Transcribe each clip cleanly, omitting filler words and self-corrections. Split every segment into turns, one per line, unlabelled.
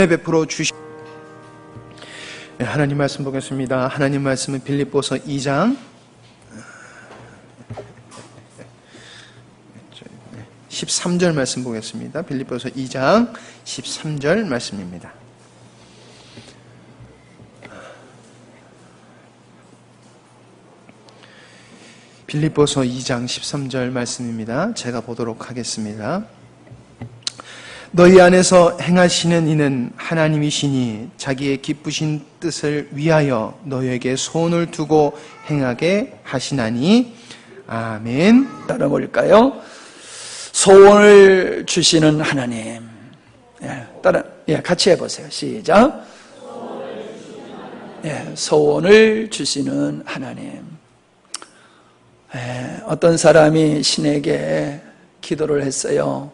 베풀어 주시. 하나님 말씀 보겠습니다. 하나님 말씀은 빌립보서 2장 13절 말씀 보겠습니다. 빌립보서 2장 13절 말씀입니다. 빌립보서 2장 13절 말씀입니다. 제가 보도록 하겠습니다. 너희 안에서 행하시는 이는 하나님이시니 자기의 기쁘신 뜻을 위하여 너희에게 소원을 두고 행하게 하시나니. 아멘.
따라 볼까요? 소원을 주시는 하나님. 같이 해보세요. 시작. 소원을 주시는 하나님. 어떤 사람이 신에게 기도를 했어요.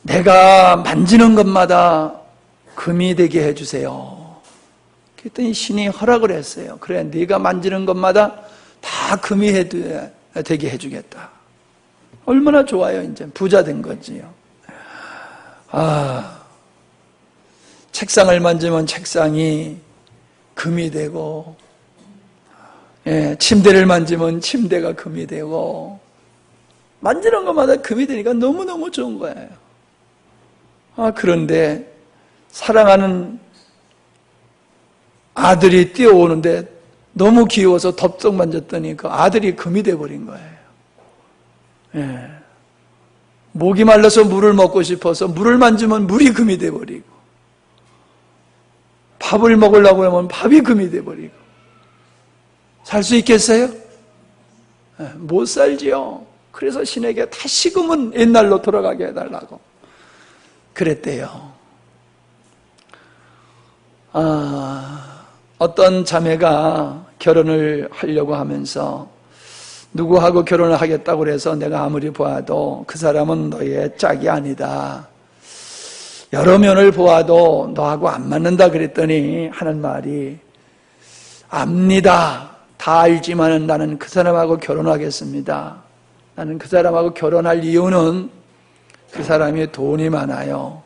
내가 만지는 것마다 금이 되게 해주세요. 그랬더니 신이 허락을 했어요. 그래, 네가 만지는 것마다 다 금이 되게 해주겠다. 얼마나 좋아요. 이제 부자 된 거지요. 책상을 만지면 책상이 금이 되고, 침대를 만지면 침대가 금이 되고, 만지는 것마다 금이 되니까 너무너무 좋은 거예요. 그런데 사랑하는 아들이 뛰어오는데 너무 귀여워서 덥석 만졌더니 그 아들이 금이 돼버린 거예요. 목이 말라서 물을 먹고 싶어서 물을 만지면 물이 금이 돼버리고, 밥을 먹으려고 하면 밥이 금이 돼버리고. 살 수 있겠어요? 못 살지요. 그래서 신에게 다시금은 옛날로 돌아가게 해달라고 그랬대요. 어떤 자매가 결혼을 하려고 하면서 누구하고 결혼을 하겠다고 그래서 내가 아무리 보아도 그 사람은 너의 짝이 아니다. 여러 면을 보아도 너하고 안 맞는다 그랬더니 하는 말이, 압니다. 다 알지만 나는 그 사람하고 결혼하겠습니다. 나는 그 사람하고 결혼할 이유는 그 사람이 돈이 많아요.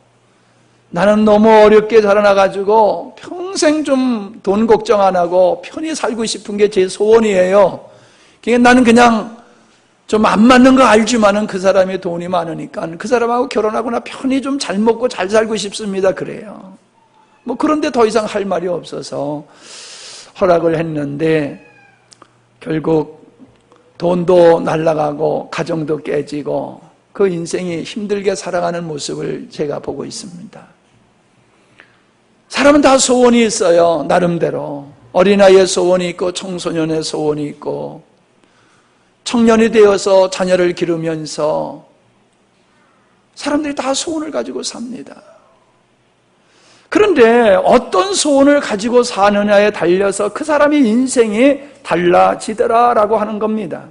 나는 너무 어렵게 자라나가지고 평생 좀 돈 걱정 안 하고 편히 살고 싶은 게 제 소원이에요. 그러니까 나는 그냥 좀 안 맞는 거 알지만은 그 사람이 돈이 많으니까 그 사람하고 결혼하거나 편히 좀 잘 먹고 잘 살고 싶습니다. 그래요. 그런데 더 이상 할 말이 없어서 허락을 했는데 결국 돈도 날아가고 가정도 깨지고 그 인생이 힘들게 살아가는 모습을 제가 보고 있습니다. 사람은 다 소원이 있어요. 나름대로. 어린아이의 소원이 있고 청소년의 소원이 있고 청년이 되어서 자녀를 기르면서 사람들이 다 소원을 가지고 삽니다. 그런데 어떤 소원을 가지고 사느냐에 달려서 그 사람의 인생이 달라지더라라고 하는 겁니다.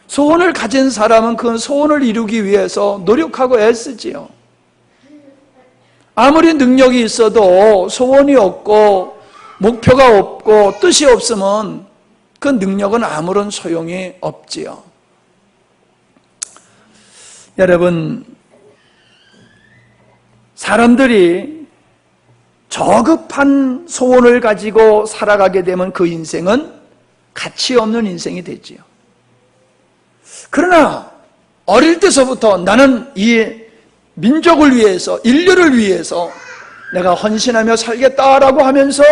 소원을 가진 사람은 그 소원을 이루기 위해서 노력하고 애쓰지요. 아무리 능력이 있어도 소원이 없고 목표가 없고 뜻이 없으면 그 능력은 아무런 소용이 없지요. 여러분, 사람들이 저급한 소원을 가지고 살아가게 되면 그 인생은 가치 없는 인생이 되지요. 그러나 어릴 때서부터 나는 이 민족을 위해서, 인류를 위해서 내가 헌신하며 살겠다라고 하면서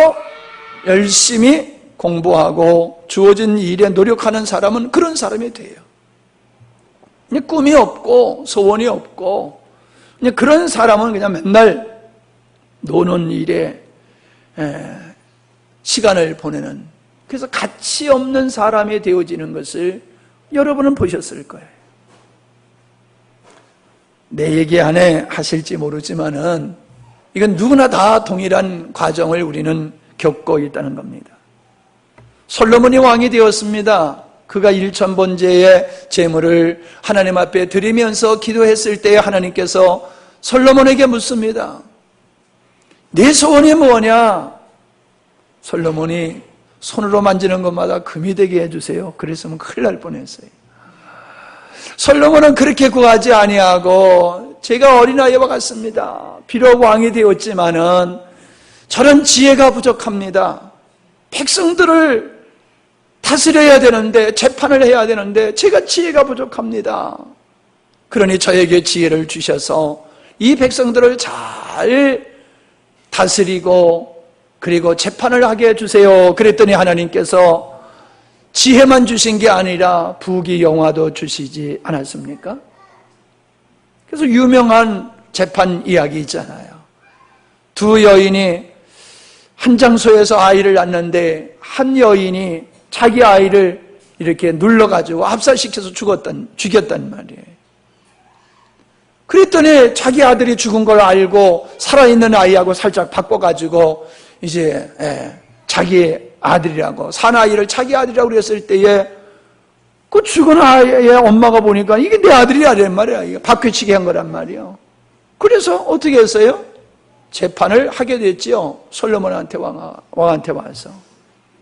열심히 공부하고 주어진 일에 노력하는 사람은 그런 사람이 돼요. 꿈이 없고 소원이 없고 그런 사람은 그냥 맨날 노는 일에 시간을 보내는, 그래서 가치 없는 사람이 되어지는 것을 여러분은 보셨을 거예요. 내 얘기 안에 하실지 모르지만은 이건 누구나 다 동일한 과정을 우리는 겪고 있다는 겁니다. 솔로몬이 왕이 되었습니다. 그가 1000번제의 제물을 하나님 앞에 드리면서 기도했을 때 하나님께서 솔로몬에게 묻습니다. 네 소원이 뭐냐? 솔로몬이 손으로 만지는 것마다 금이 되게 해주세요. 그랬으면 큰일 날 뻔했어요. 솔로몬은 그렇게 구하지 아니하고 제가 어린아이와 같습니다. 비록 왕이 되었지만은 저런 지혜가 부족합니다. 백성들을 다스려야 되는데, 재판을 해야 되는데 제가 지혜가 부족합니다. 그러니 저에게 지혜를 주셔서 이 백성들을 잘 다스리고 그리고 재판을 하게 해주세요. 그랬더니 하나님께서 지혜만 주신 게 아니라 부귀 영화도 주시지 않았습니까? 그래서 유명한 재판 이야기 있잖아요. 두 여인이 한 장소에서 아이를 낳는데 한 여인이 자기 아이를 이렇게 눌러가지고 압살시켜서 죽였단 말이에요. 그랬더니 자기 아들이 죽은 걸 알고 살아있는 아이하고 살짝 바꿔가지고 이제 자기 아들이라고, 사나이를 자기 아들이라고 그랬을 때에 그 죽은 아이의 엄마가 보니까 이게 내 아들이란 말이야. 이게 바퀴치기 한 거란 말이에요. 그래서 어떻게 했어요? 재판을 하게 됐지요. 솔로몬한테 왕한테 와서.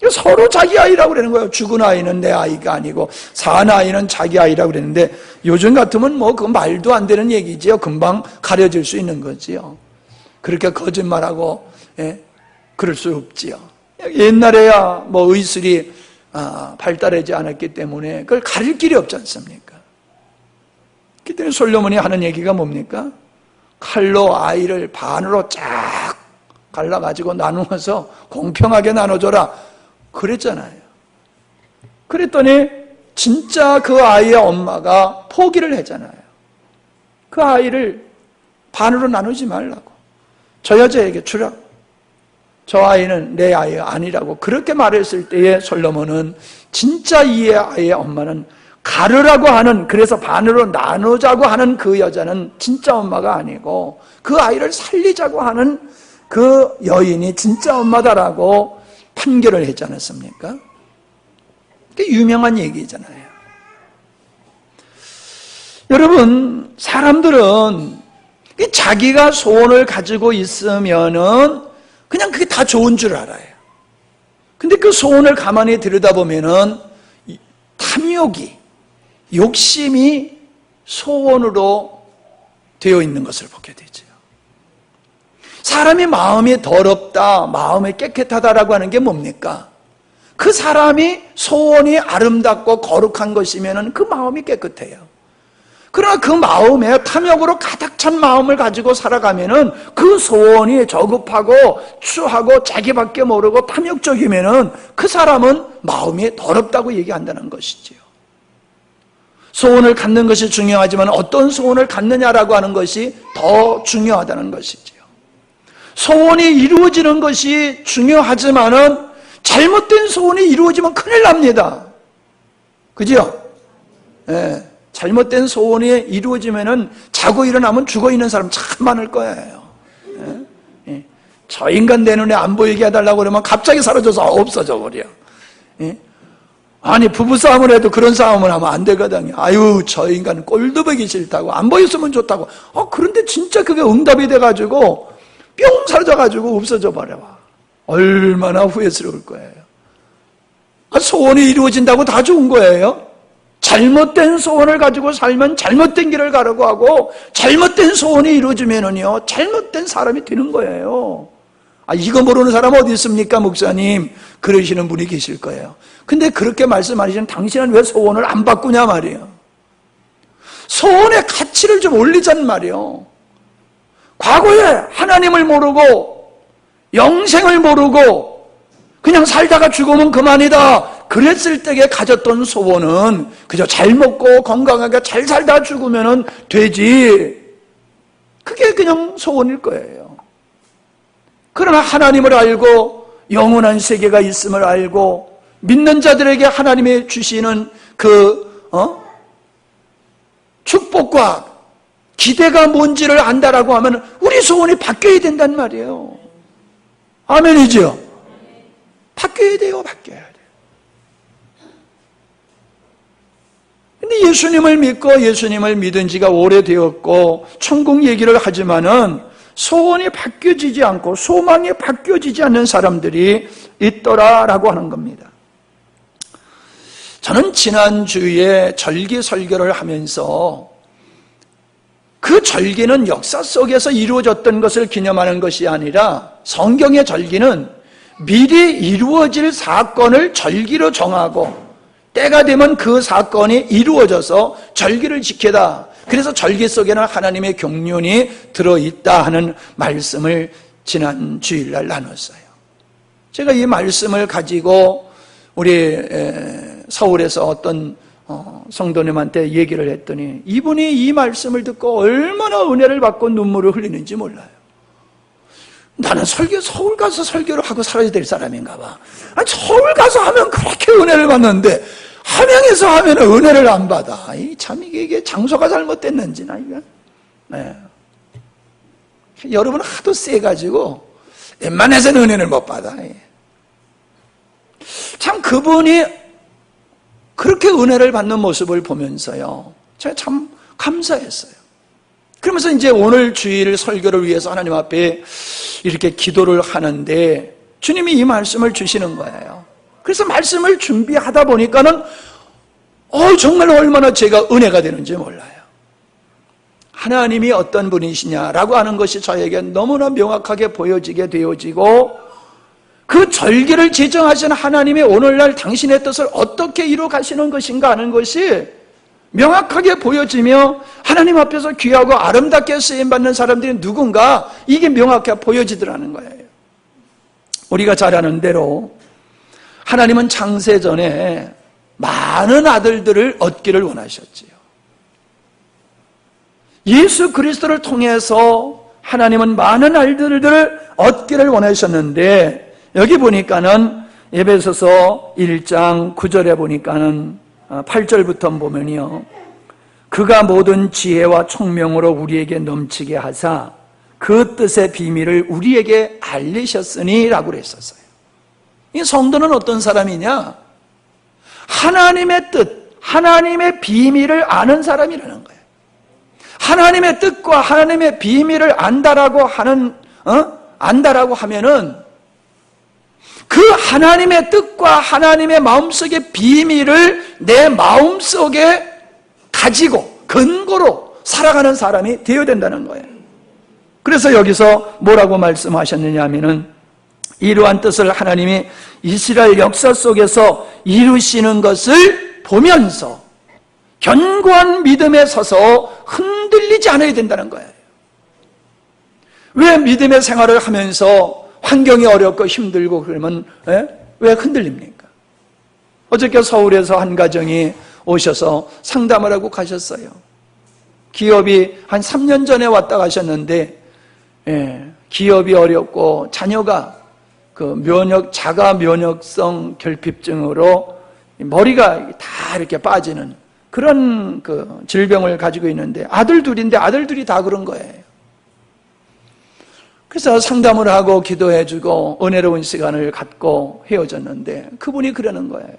서로 자기 아이라고 그러는 거예요. 죽은 아이는 내 아이가 아니고 사나이는 자기 아이라고 그랬는데 요즘 같으면 뭐 그 말도 안 되는 얘기지요. 금방 가려질 수 있는 거지요. 그렇게 거짓말하고 그럴 수 없지요. 옛날에야 뭐 의술이 발달하지 않았기 때문에 그걸 가릴 길이 없지 않습니까? 그때 솔로몬이 하는 얘기가 뭡니까? 칼로 아이를 반으로 쫙 갈라가지고 나누어서 공평하게 나눠줘라 그랬잖아요. 그랬더니 진짜 그 아이의 엄마가 포기를 했잖아요. 그 아이를 반으로 나누지 말라고, 저 여자에게 주라고, 저 아이는 내 아이가 아니라고 그렇게 말했을 때에 솔로몬은 진짜 이 아이의 엄마는 가르라고 하는, 그래서 반으로 나누자고 하는 그 여자는 진짜 엄마가 아니고 그 아이를 살리자고 하는 그 여인이 진짜 엄마다라고 판결을 했지 않았습니까? 그게 유명한 얘기잖아요. 여러분, 사람들은 자기가 소원을 가지고 있으면은 그냥 그게 다 좋은 줄 알아요. 근데 그 소원을 가만히 들여다보면은 탐욕이, 욕심이 소원으로 되어 있는 것을 보게 되죠. 사람이 마음이 더럽다, 마음이 깨끗하다라고 하는 게 뭡니까? 그 사람이 소원이 아름답고 거룩한 것이면은 그 마음이 깨끗해요. 그러나 그 마음에 탐욕으로 가득 찬 마음을 가지고 살아가면은 그 소원이 저급하고 추하고 자기밖에 모르고 탐욕적이면은 그 사람은 마음이 더럽다고 얘기한다는 것이지요. 소원을 갖는 것이 중요하지만 어떤 소원을 갖느냐라고 하는 것이 더 중요하다는 것이지요. 소원이 이루어지는 것이 중요하지만은 잘못된 소원이 이루어지면 큰일 납니다. 그죠? 예. 잘못된 소원이 이루어지면은 자고 일어나면 죽어 있는 사람 참 많을 거예요. 예? 예. 저 인간 내 눈에 안 보이게 해달라고 그러면 갑자기 사라져서 없어져 버려. 예? 아니, 부부싸움을 해도 그런 싸움을 하면 안 되거든요. 아유, 저 인간 꼴도 보기 싫다고, 안 보였으면 좋다고. 그런데 진짜 그게 응답이 돼가지고 뿅 사라져가지고 없어져 버려. 얼마나 후회스러울 거예요. 소원이 이루어진다고 다 좋은 거예요? 잘못된 소원을 가지고 살면 잘못된 길을 가려고 하고, 잘못된 소원이 이루어지면은요, 잘못된 사람이 되는 거예요. 이거 모르는 사람 어디 있습니까, 목사님? 그러시는 분이 계실 거예요. 근데 그렇게 말씀하시면 당신은 왜 소원을 안 바꾸냐 말이에요. 소원의 가치를 좀 올리자는 말이에요. 과거에 하나님을 모르고 영생을 모르고 그냥 살다가 죽으면 그만이다 그랬을 때에 가졌던 소원은 그저 잘 먹고 건강하게 잘 살다 죽으면 되지, 그게 그냥 소원일 거예요. 그러나 하나님을 알고 영원한 세계가 있음을 알고 믿는 자들에게 하나님이 주시는 그 축복과 기대가 뭔지를 안다라고 하면 우리 소원이 바뀌어야 된단 말이에요. 아멘이죠? 바뀌어야 돼요. 바뀌어야 돼요. 근데 예수님을 믿고 예수님을 믿은 지가 오래되었고 천국 얘기를 하지만은 소원이 바뀌어지지 않고 소망이 바뀌어지지 않는 사람들이 있더라라고 하는 겁니다. 저는 지난주에 절기 설교를 하면서 그 절기는 역사 속에서 이루어졌던 것을 기념하는 것이 아니라 성경의 절기는 미리 이루어질 사건을 절기로 정하고 때가 되면 그 사건이 이루어져서 절기를 지키다. 그래서 절기 속에는 하나님의 경륜이 들어있다 하는 말씀을 지난 주일날 나눴어요. 제가 이 말씀을 가지고 우리 서울에서 어떤 성도님한테 얘기를 했더니 이분이 이 말씀을 듣고 얼마나 은혜를 받고 눈물을 흘리는지 몰라요. 나는 서울 가서 설교를 하고 살아야 될 사람인가 봐. 아니, 서울 가서 하면 그렇게 은혜를 받는데 함양에서 하면 은혜를 안 받아. 참 이게 장소가 잘못됐는지나 이거. 네. 여러분 하도 세가지고 웬만해서는 은혜를 못 받아. 참 그분이 그렇게 은혜를 받는 모습을 보면서요, 제가 참 감사했어요. 그러면서 이제 오늘 주일 설교를 위해서 하나님 앞에 이렇게 기도를 하는데 주님이 이 말씀을 주시는 거예요. 그래서 말씀을 준비하다 보니까는 정말 얼마나 제가 은혜가 되는지 몰라요. 하나님이 어떤 분이시냐라고 하는 것이 저에게 너무나 명확하게 보여지게 되어지고 그 절기를 지정하신 하나님이 오늘날 당신의 뜻을 어떻게 이루어 가시는 것인가 하는 것이 명확하게 보여지며 하나님 앞에서 귀하고 아름답게 쓰임받는 사람들이 누군가 이게 명확하게 보여지더라는 거예요. 우리가 잘 아는 대로 하나님은 창세전에 많은 아들들을 얻기를 원하셨지요. 예수 그리스도를 통해서 하나님은 많은 아들들을 얻기를 원하셨는데 여기 보니까는 에베소서 1장 9절에 보니까는 8절부터 보면요, 그가 모든 지혜와 총명으로 우리에게 넘치게 하사 그 뜻의 비밀을 우리에게 알리셨으니 라고 그랬었어요. 이 성도는 어떤 사람이냐? 하나님의 뜻, 하나님의 비밀을 아는 사람이라는 거예요. 하나님의 뜻과 하나님의 비밀을 안다라고 하면은 그 하나님의 뜻과 하나님의 마음속의 비밀을 내 마음속에 가지고 근거로 살아가는 사람이 되어야 된다는 거예요. 그래서 여기서 뭐라고 말씀하셨느냐 하면은 이러한 뜻을 하나님이 이스라엘 역사 속에서 이루시는 것을 보면서 견고한 믿음에 서서 흔들리지 않아야 된다는 거예요. 왜 믿음의 생활을 하면서 환경이 어렵고 힘들고 그러면 왜 흔들립니까? 어저께 서울에서 한 가정이 오셔서 상담을 하고 가셨어요. 기업이 한 3년 전에 왔다 가셨는데 기업이 어렵고 자녀가 자가 면역성 결핍증으로 머리가 다 이렇게 빠지는 그런 질병을 가지고 있는데 아들 둘인데 아들 둘이 다 그런 거예요. 그래서 상담을 하고 기도해주고 은혜로운 시간을 갖고 헤어졌는데 그분이 그러는 거예요.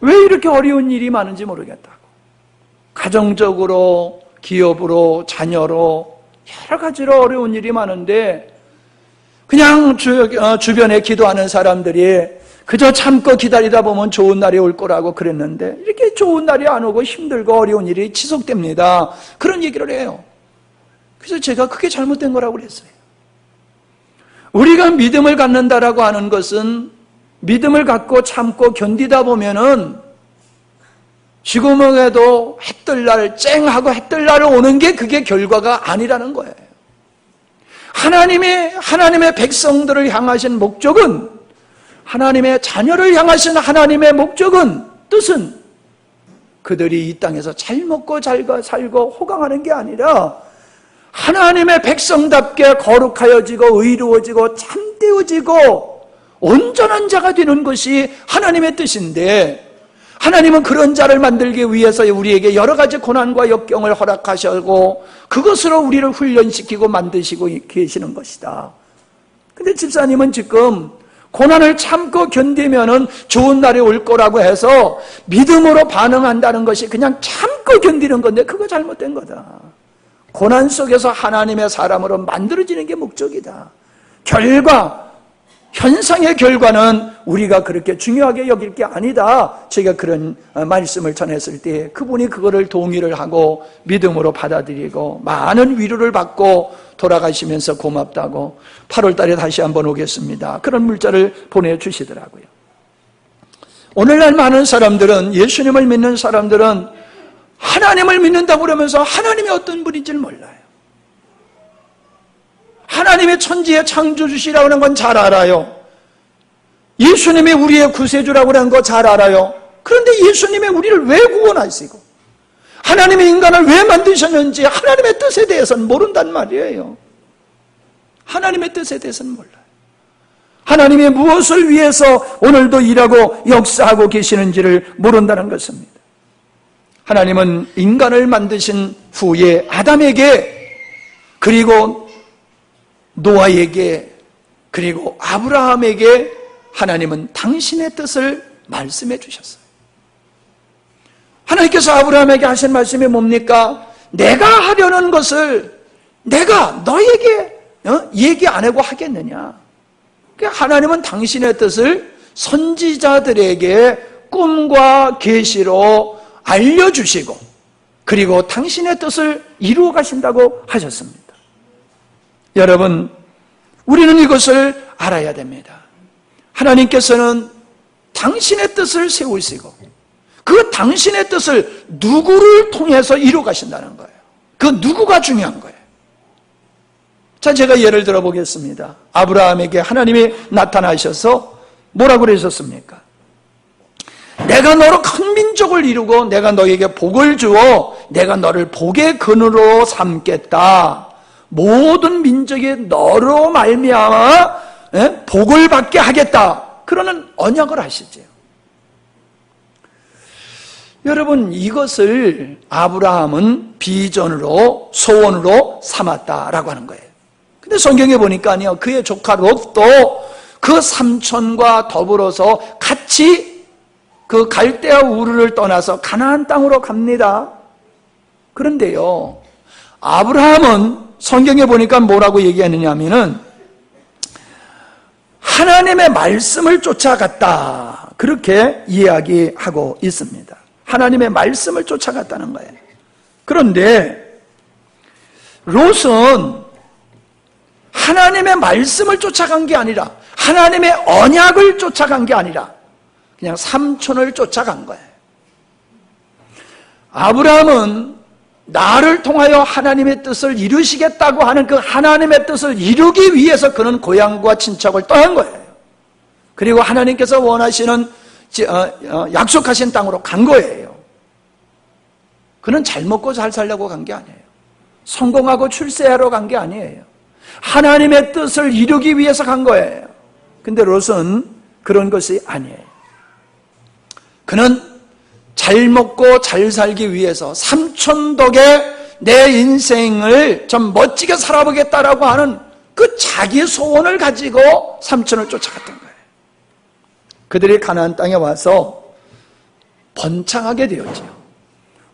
왜 이렇게 어려운 일이 많은지 모르겠다고. 가정적으로, 기업으로, 자녀로 여러 가지로 어려운 일이 많은데 그냥 주변에 기도하는 사람들이 그저 참고 기다리다 보면 좋은 날이 올 거라고 그랬는데 이렇게 좋은 날이 안 오고 힘들고 어려운 일이 지속됩니다. 그런 얘기를 해요. 그래서 제가 그게 잘못된 거라고 그랬어요. 우리가 믿음을 갖는다라고 하는 것은 믿음을 갖고 참고 견디다 보면은 지금에도 해뜰날 쨍하고 해뜰날 오는 게 그게 결과가 아니라는 거예요. 하나님의 백성들을 향하신 목적은, 하나님의 자녀를 향하신 하나님의 목적은, 뜻은 그들이 이 땅에서 잘 먹고 잘 살고 호강하는 게 아니라 하나님의 백성답게 거룩하여지고 의로워지고 참되어지고 온전한 자가 되는 것이 하나님의 뜻인데, 하나님은 그런 자를 만들기 위해서 우리에게 여러 가지 고난과 역경을 허락하시고 그것으로 우리를 훈련시키고 만드시고 계시는 것이다. 근데 집사님은 지금 고난을 참고 견디면은 좋은 날이 올 거라고 해서 믿음으로 반응한다는 것이 그냥 참고 견디는 건데 그거 잘못된 거다. 고난 속에서 하나님의 사람으로 만들어지는 게 목적이다. 현상의 결과는 우리가 그렇게 중요하게 여길 게 아니다. 제가 그런 말씀을 전했을 때 그분이 그거를 동의를 하고 믿음으로 받아들이고 많은 위로를 받고 돌아가시면서 고맙다고 8월 달에 다시 한번 오겠습니다. 그런 문자를 보내주시더라고요. 오늘날 많은 사람들은, 예수님을 믿는 사람들은 하나님을 믿는다고 그러면서 하나님이 어떤 분인지를 몰라요. 하나님의 천지의 창조주시라고 하는 건 잘 알아요. 예수님이 우리의 구세주라고 하는 거 잘 알아요. 그런데 예수님이 우리를 왜 구원하시고 하나님의 인간을 왜 만드셨는지 하나님의 뜻에 대해서는 모른단 말이에요. 하나님의 뜻에 대해서는 몰라요. 하나님이 무엇을 위해서 오늘도 일하고 역사하고 계시는지를 모른다는 것입니다. 하나님은 인간을 만드신 후에 아담에게, 그리고 노아에게, 그리고 아브라함에게 하나님은 당신의 뜻을 말씀해 주셨어요. 하나님께서 아브라함에게 하신 말씀이 뭡니까? 내가 하려는 것을 내가 너에게 얘기 안 하고 하겠느냐? 그러니까 하나님은 당신의 뜻을 선지자들에게 꿈과 계시로 알려주시고, 그리고 당신의 뜻을 이루어 가신다고 하셨습니다. 여러분, 우리는 이것을 알아야 됩니다. 하나님께서는 당신의 뜻을 세우시고 그 당신의 뜻을 누구를 통해서 이루어 가신다는 거예요. 그 누구가 중요한 거예요. 자, 제가 예를 들어 보겠습니다. 아브라함에게 하나님이 나타나셔서 뭐라고 그러셨습니까? 내가 너로 큰 민족을 이루고 내가 너에게 복을 주어 내가 너를 복의 근원으로 삼겠다. 모든 민족이 너로 말미암아 복을 받게 하겠다. 그러는 언약을 하시죠. 여러분, 이것을 아브라함은 비전으로, 소원으로 삼았다라고 하는 거예요. 근데 성경에 보니까요, 그의 조카 롯도 그 삼촌과 더불어서 같이 그 갈대아 우르를 떠나서 가나안 땅으로 갑니다. 그런데요, 아브라함은 성경에 보니까 뭐라고 얘기하느냐 하면은 하나님의 말씀을 쫓아갔다, 그렇게 이야기하고 있습니다. 하나님의 말씀을 쫓아갔다는 거예요. 그런데 롯은 하나님의 말씀을 쫓아간 게 아니라, 하나님의 언약을 쫓아간 게 아니라 그냥 삼촌을 쫓아간 거예요. 아브라함은 나를 통하여 하나님의 뜻을 이루시겠다고 하는 그 하나님의 뜻을 이루기 위해서 그는 고향과 친척을 떠난 거예요. 그리고 하나님께서 원하시는 약속하신 땅으로 간 거예요. 그는 잘 먹고 잘 살려고 간 게 아니에요. 성공하고 출세하러 간 게 아니에요. 하나님의 뜻을 이루기 위해서 간 거예요. 근데 롯은 그런 것이 아니에요. 그는 잘 먹고 잘 살기 위해서 삼촌 덕에 내 인생을 좀 멋지게 살아보겠다라고 하는 그 자기 소원을 가지고 삼촌을 쫓아갔던 거예요. 그들이 가나안 땅에 와서 번창하게 되었죠.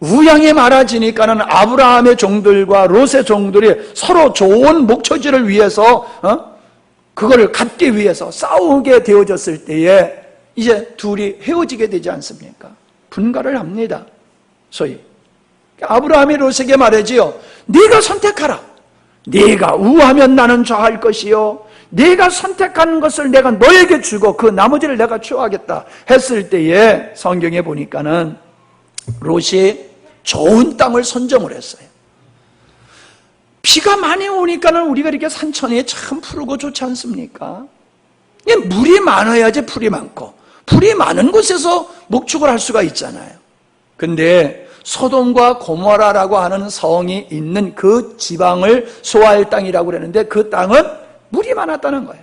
우양이 많아지니까는 아브라함의 종들과 롯의 종들이 서로 좋은 목초지를 위해서 그거를 갖기 위해서 싸우게 되어졌을 때에 이제 둘이 헤어지게 되지 않습니까? 분가를 합니다. 소위 아브라함이 롯에게 말하지요. 네가 선택하라. 네가 우하면 나는 좌할 것이요, 네가 선택한 것을 내가 너에게 주고 그 나머지를 내가 취하겠다 했을 때에 성경에 보니까는 롯이 좋은 땅을 선정을 했어요. 비가 많이 오니까는 우리가 이렇게 산천이 참 푸르고 좋지 않습니까? 물이 많아야지 풀이 많고, 풀이 많은 곳에서 목축을 할 수가 있잖아요. 근데 소돔과 고모라라고 하는 성이 있는 그 지방을 소화할 땅이라고 그러는데 그 땅은 물이 많았다는 거예요.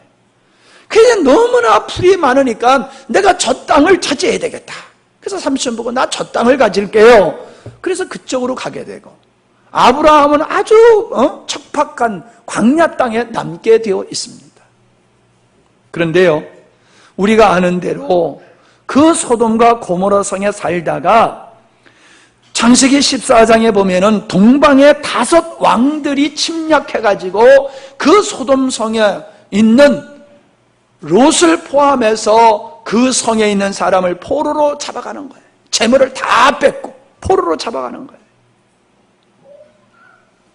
그냥 너무나 풀이 많으니까 내가 저 땅을 차지해야 되겠다. 그래서 삼촌 보고 나 저 땅을 가질게요. 그래서 그쪽으로 가게 되고, 아브라함은 아주 척박한 광야 땅에 남게 되어 있습니다. 그런데요, 우리가 아는 대로 그 소돔과 고모라 성에 살다가 창세기 14장에 보면은 동방의 5 왕들이 침략해가지고 그 소돔 성에 있는 롯을 포함해서 그 성에 있는 사람을 포로로 잡아가는 거예요. 재물을 다 뺏고 포로로 잡아가는 거예요.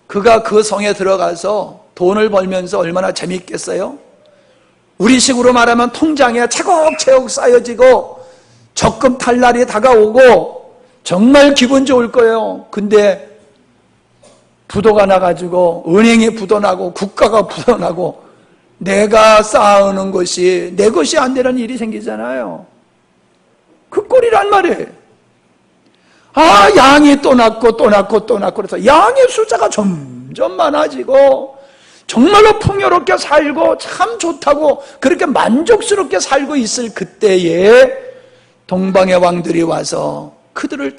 그가 그 성에 들어가서 돈을 벌면서 얼마나 재밌겠어요? 우리식으로 말하면 통장에 차곡차곡 쌓여지고 적금 탈 날이 다가오고 정말 기분 좋을 거예요. 근데 부도가 나가지고 은행이 부도나고 국가가 부도나고 내가 쌓아오는 것이 내 것이 안 되는 일이 생기잖아요. 그 꼴이란 말이에요. 양이 또 낳고 또 낳고 또 낳고 그래서 양의 숫자가 점점 많아지고 정말로 풍요롭게 살고 참 좋다고 그렇게 만족스럽게 살고 있을 그때에 동방의 왕들이 와서 그것을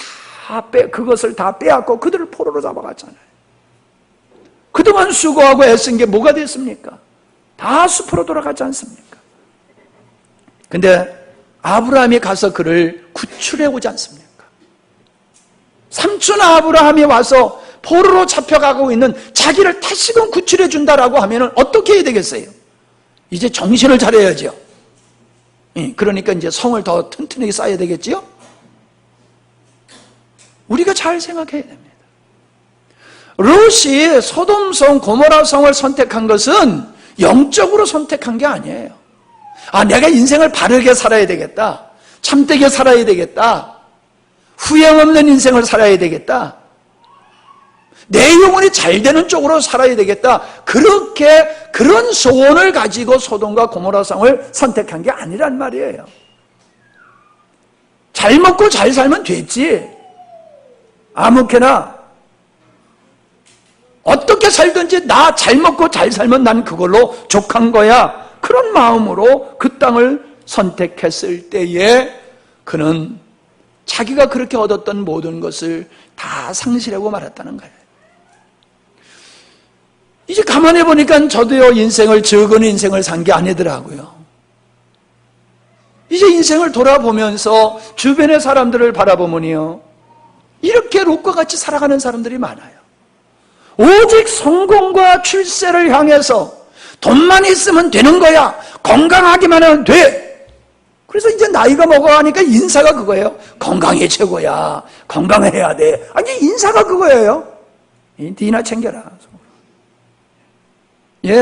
다 빼앗고 그들을 포로로 잡아갔잖아요. 그동안 수고하고 애쓴 게 뭐가 됐습니까? 다 숲으로 돌아가지 않습니까? 근데 아브라함이 가서 그를 구출해 오지 않습니까? 삼촌 아브라함이 와서 포로로 잡혀가고 있는 자기를 다시금 구출해 준다라고 하면 어떻게 해야 되겠어요? 이제 정신을 차려야죠. 그러니까 이제 성을 더 튼튼하게 쌓아야 되겠지요? 우리가 잘 생각해야 됩니다. 롯이 소돔성, 고모라성을 선택한 것은 영적으로 선택한 게 아니에요. 내가 인생을 바르게 살아야 되겠다. 참되게 살아야 되겠다. 후회 없는 인생을 살아야 되겠다. 내 영혼이 잘 되는 쪽으로 살아야 되겠다. 그런 소원을 가지고 소돔과 고모라성을 선택한 게 아니란 말이에요. 잘 먹고 잘 살면 됐지. 아무렇게나 어떻게 살든지 나 잘 먹고 잘 살면 난 그걸로 족한 거야. 그런 마음으로 그 땅을 선택했을 때에 그는 자기가 그렇게 얻었던 모든 것을 다 상실하고 말았다는 거예요. 이제 가만히 보니까 저도요, 적은 인생을 산 게 아니더라고요. 이제 인생을 돌아보면서 주변의 사람들을 바라보면요, 이렇게 롯과 같이 살아가는 사람들이 많아요. 오직 성공과 출세를 향해서 돈만 있으면 되는 거야. 건강하기만 하면 돼. 그래서 이제 나이가 먹어가니까 인사가 그거예요. 건강이 최고야. 건강해야 돼. 이제 인사가 그거예요. 니나 챙겨라.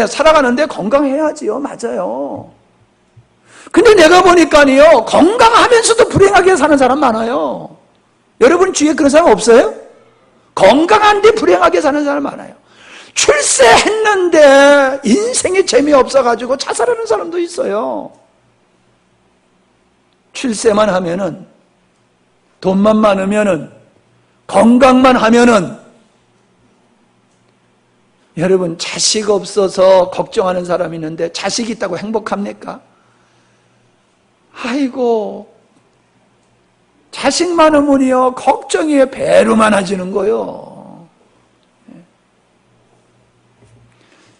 살아가는데 건강해야지요. 맞아요. 근데 내가 보니까요, 건강하면서도 불행하게 사는 사람 많아요. 여러분 주위에 그런 사람 없어요? 건강한데 불행하게 사는 사람 많아요. 출세했는데 인생이 재미없어가지고 자살하는 사람도 있어요. 출세만 하면은, 돈만 많으면은, 건강만 하면은, 여러분 자식 없어서 걱정하는 사람이 있는데 자식 있다고 행복합니까? 아이고, 자식 많으면요 걱정이 배로 많아지는 거요.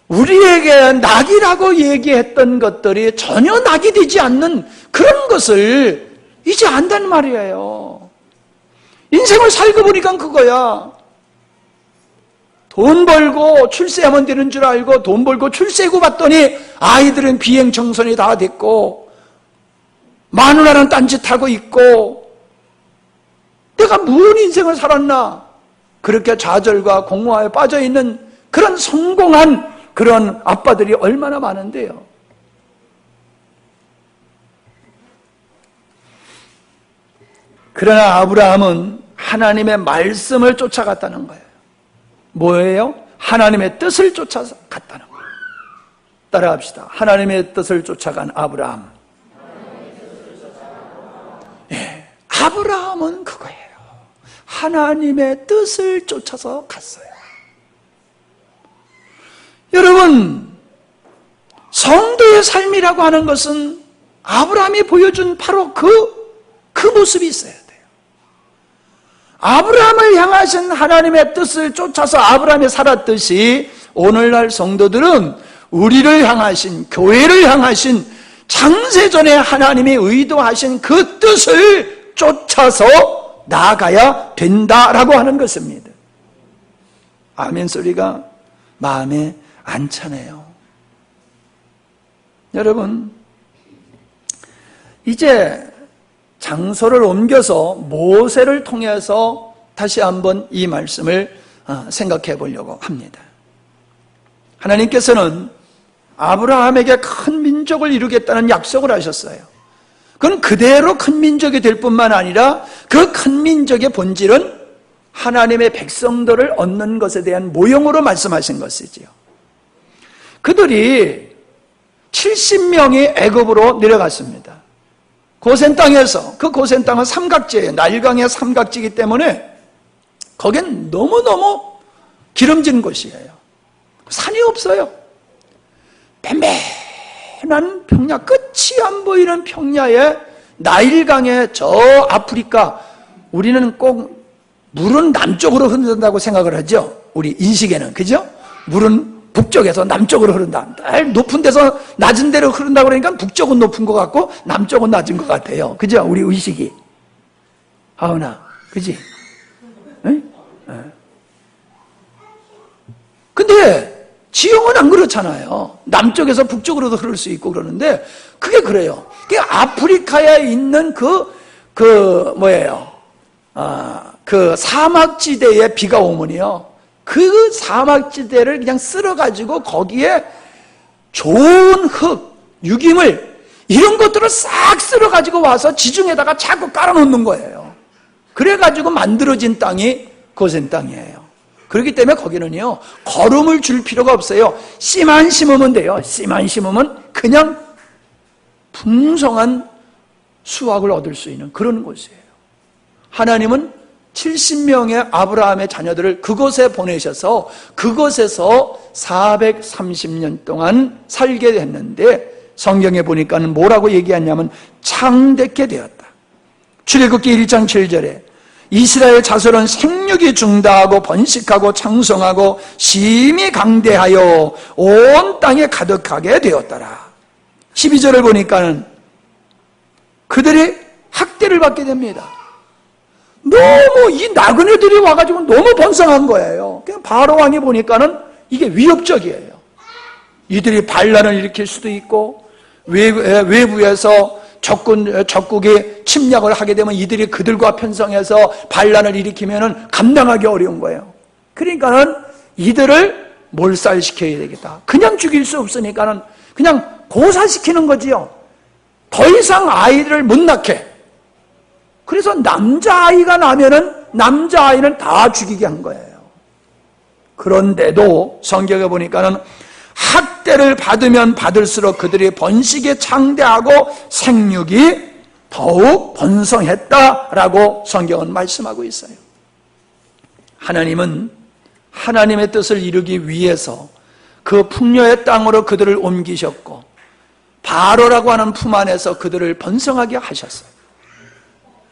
우리에게 낙이라고 얘기했던 것들이 전혀 낙이 되지 않는 그런 것을 이제 안단 말이에요. 인생을 살고 보니까 그거야. 돈 벌고 출세하면 되는 줄 알고 돈 벌고 출세고 봤더니 아이들은 비행청소년이 다 됐고 마누라는 딴짓하고 있고 내가 무슨 인생을 살았나? 그렇게 좌절과 공허에 빠져있는 그런 성공한 그런 아빠들이 얼마나 많은데요. 그러나 아브라함은 하나님의 말씀을 쫓아갔다는 거예요. 뭐예요? 하나님의 뜻을 쫓아서 갔다는 거예요. 따라합시다. 하나님의 뜻을 쫓아간 아브라함. 아브라함은 그거예요. 하나님의 뜻을 쫓아서 갔어요. 여러분, 성도의 삶이라고 하는 것은 아브라함이 보여준 바로 그 모습이 있어야 돼요. 아브라함을 향하신 하나님의 뜻을 쫓아서 아브라함이 살았듯이 오늘날 성도들은 우리를 향하신, 교회를 향하신 창세전에 하나님이 의도하신 그 뜻을 쫓아서 나아가야 된다라고 하는 것입니다. 아멘 소리가 마음에 안 차네요. 여러분, 이제 장소를 옮겨서 모세를 통해서 다시 한번 이 말씀을 생각해 보려고 합니다. 하나님께서는 아브라함에게 큰 민족을 이루겠다는 약속을 하셨어요. 그건 그대로 큰 민족이 될 뿐만 아니라 그 큰 민족의 본질은 하나님의 백성들을 얻는 것에 대한 모형으로 말씀하신 것이지요. 그들이 70명이 애굽으로 내려갔습니다. 고센 땅에서, 그 고센 땅은 삼각지예요. 나일강의 삼각지이기 때문에 거긴 너무너무 기름진 곳이에요. 산이 없어요. 뱀뱀한 평야, 끝이 안 보이는 평야에 나일강의 저 아프리카, 우리는 꼭 물은 남쪽으로 흐른다고 생각을 하죠. 우리 인식에는, 그죠? 물은 북쪽에서 남쪽으로 흐른다. 높은 데서 낮은 데로 흐른다고 그러니까 북쪽은 높은 것 같고 남쪽은 낮은 것 같아요. 그죠? 우리 의식이. 하은아, 그지? 응? 근데 지형은 안 그렇잖아요. 남쪽에서 북쪽으로도 흐를 수 있고 그러는데 그게 그래요. 그게 아프리카에 있는 그 사막지대에 비가 오면요. 그 사막지대를 그냥 쓸어가지고 거기에 좋은 흙, 유기물, 이런 것들을 싹 쓸어가지고 와서 지중에다가 자꾸 깔아놓는 거예요. 그래가지고 만들어진 땅이 고센 땅이에요. 그렇기 때문에 거기는요, 거름을 줄 필요가 없어요. 씨만 심으면 돼요. 씨만 심으면 그냥 풍성한 수확을 얻을 수 있는 그런 곳이에요. 하나님은 70명의 아브라함의 자녀들을 그곳에 보내셔서 그곳에서 430년 동안 살게 됐는데 성경에 보니까는 뭐라고 얘기하냐면 창대케 되었다. 출애굽기 1장 7절에 이스라엘 자손은 생육이 중다하고 번식하고 창성하고 심히 강대하여 온 땅에 가득하게 되었더라. 12절을 보니까는 그들이 학대를 받게 됩니다. 너무 이 나그네들이 와가지고 너무 번성한 거예요. 그냥 바로 왕이 보니까는 이게 위협적이에요. 이들이 반란을 일으킬 수도 있고 외부에서 적국이 침략을 하게 되면 이들이 그들과 편성해서 반란을 일으키면은 감당하기 어려운 거예요. 그러니까는 이들을 몰살시켜야 되겠다. 그냥 죽일 수 없으니까는 그냥 고사시키는 거지요. 더 이상 아이를 못 낳게. 그래서 남자아이가 나면은 남자아이는 다 죽이게 한 거예요. 그런데도 성경에 보니까는 학대를 받으면 받을수록 그들이 번식에 창대하고 생육이 더욱 번성했다라고 성경은 말씀하고 있어요. 하나님은 하나님의 뜻을 이루기 위해서 그 풍요의 땅으로 그들을 옮기셨고 바로라고 하는 품 안에서 그들을 번성하게 하셨어요.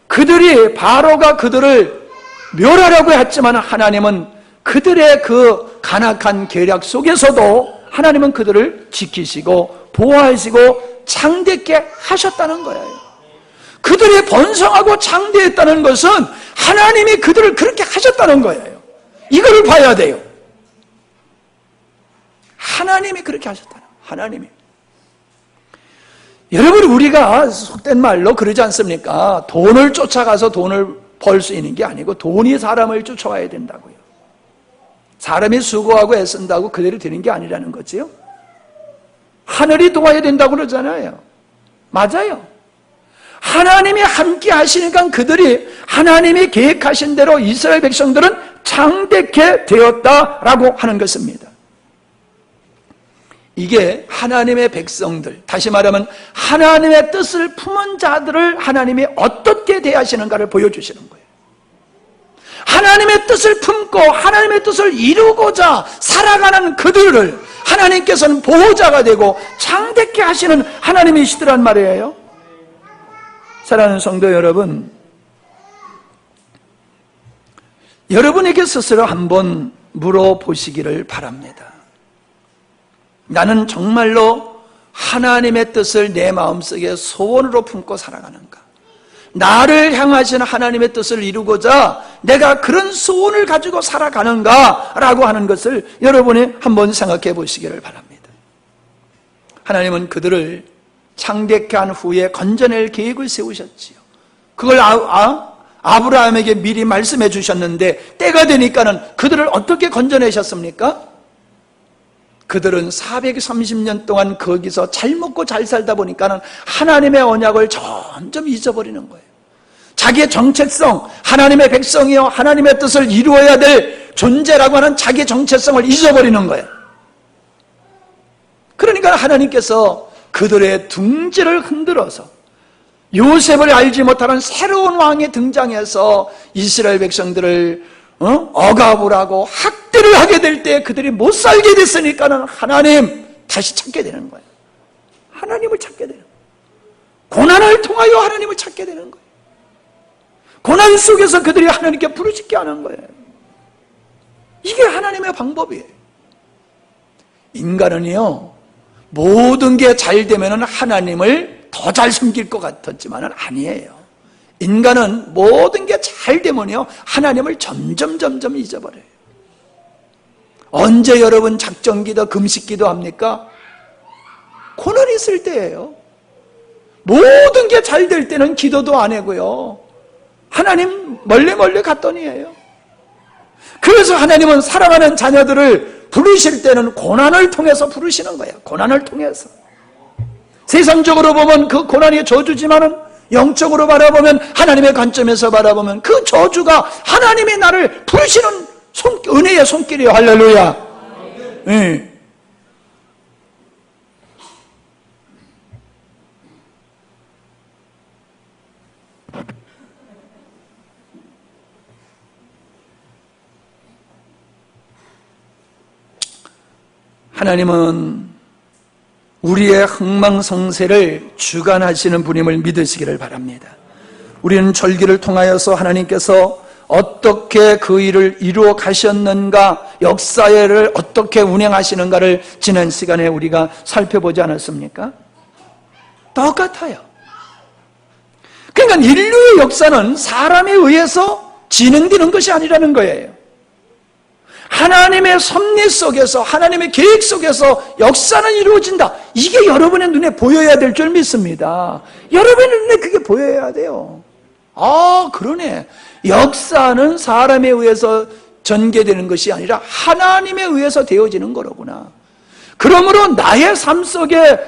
그들이 바로가 그들을 멸하려고 했지만 하나님은 그들의 그 간악한 계략 속에서도 하나님은 그들을 지키시고 보호하시고 창대케 하셨다는 거예요. 그들이 번성하고 창대했다는 것은 하나님이 그들을 그렇게 하셨다는 거예요. 이걸 봐야 돼요. 하나님이 그렇게 하셨다는 거예요. 하나님이. 여러분, 우리가 속된 말로 그러지 않습니까? 돈을 쫓아가서 돈을 벌 수 있는 게 아니고 돈이 사람을 쫓아와야 된다고요. 사람이 수고하고 애쓴다고 그대로 되는 게 아니라는 거지요. 하늘이 도와야 된다고 그러잖아요. 맞아요. 하나님이 함께 하시니까 그들이 하나님이 계획하신 대로 이스라엘 백성들은 창대케 되었다라고 하는 것입니다. 이게 하나님의 백성들, 다시 말하면 하나님의 뜻을 품은 자들을 하나님이 어떻게 대하시는가를 보여주시는 거예요. 하나님의 뜻을 품고 하나님의 뜻을 이루고자 살아가는 그들을 하나님께서는 보호자가 되고 창대케 하시는 하나님이시더란 말이에요. 사랑하는 성도 여러분, 여러분에게 스스로 한번 물어보시기를 바랍니다. 나는 정말로 하나님의 뜻을 내 마음속에 소원으로 품고 살아가는가? 나를 향하시는 하나님의 뜻을 이루고자 내가 그런 소원을 가지고 살아가는가? 라고 하는 것을 여러분이 한번 생각해 보시기를 바랍니다. 하나님은 그들을 창대케 한 후에 건져낼 계획을 세우셨지요. 그걸 아브라함에게 미리 말씀해 주셨는데 때가 되니까는 그들을 어떻게 건져내셨습니까? 그들은 430년 동안 거기서 잘 먹고 잘 살다 보니까는 하나님의 언약을 점점 잊어버리는 거예요. 자기의 정체성, 하나님의 백성이요 하나님의 뜻을 이루어야 될 존재라고 하는 자기의 정체성을 잊어버리는 거예요. 그러니까 하나님께서 그들의 둥지를 흔들어서 요셉을 알지 못하는 새로운 왕이 등장해서 이스라엘 백성들을 억압을 하고 학대를 하게 될 때 그들이 못 살게 됐으니까는 하나님 다시 찾게 되는 거예요. 하나님을 찾게 되는 거예요. 고난을 통하여 하나님을 찾게 되는 거예요. 고난 속에서 그들이 하나님께 부르짖게 하는 거예요. 이게 하나님의 방법이에요. 인간은요, 모든 게 잘 되면 하나님을 더 잘 섬길 것 같았지만은 아니에요. 인간은 모든 게 잘 되면요, 하나님을 점점 잊어버려요. 언제 여러분 작정기도 금식기도 합니까? 고난이 있을 때예요. 모든 게 잘 될 때는 기도도 안 하고요, 하나님 멀리 갔더니예요. 그래서 하나님은 사랑하는 자녀들을 부르실 때는 고난을 통해서 부르시는 거예요. 고난을 통해서. 세상적으로 보면 그 고난이 저주지만은 영적으로 바라보면, 하나님의 관점에서 바라보면 그 저주가 하나님이 나를 부르시는 은혜의 손길이에요. 할렐루야. 네. 하나님은 우리의 흥망성쇠를 주관하시는 분임을 믿으시기를 바랍니다. 우리는 절기를 통하여서 하나님께서 어떻게 그 일을 이루어 가셨는가, 역사를 어떻게 운행하시는가를 지난 시간에 우리가 살펴보지 않았습니까? 똑같아요. 그러니까 인류의 역사는 사람에 의해서 진행되는 것이 아니라는 거예요. 하나님의 섭리 속에서, 하나님의 계획 속에서 역사는 이루어진다. 이게 여러분의 눈에 보여야 될 줄 믿습니다. 여러분의 눈에 그게 보여야 돼요. 그러네. 역사는 사람에 의해서 전개되는 것이 아니라 하나님에 의해서 되어지는 거로구나. 그러므로 나의 삶 속에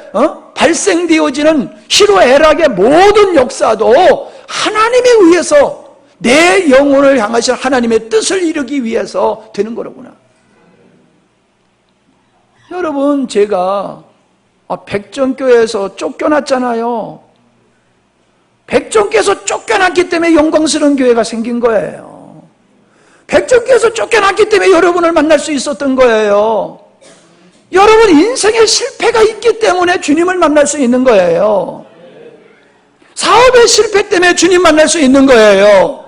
발생되어지는 희로애락의 모든 역사도 하나님에 의해서, 내 영혼을 향하신 하나님의 뜻을 이루기 위해서 되는 거로구나. 여러분, 제가 백정교회에서 쫓겨났잖아요. 백정교회에서 쫓겨났기 때문에 영광스러운 교회가 생긴 거예요. 백정교회에서 쫓겨났기 때문에 여러분을 만날 수 있었던 거예요. 여러분 인생에 실패가 있기 때문에 주님을 만날 수 있는 거예요. 사업의 실패 때문에 주님 만날 수 있는 거예요.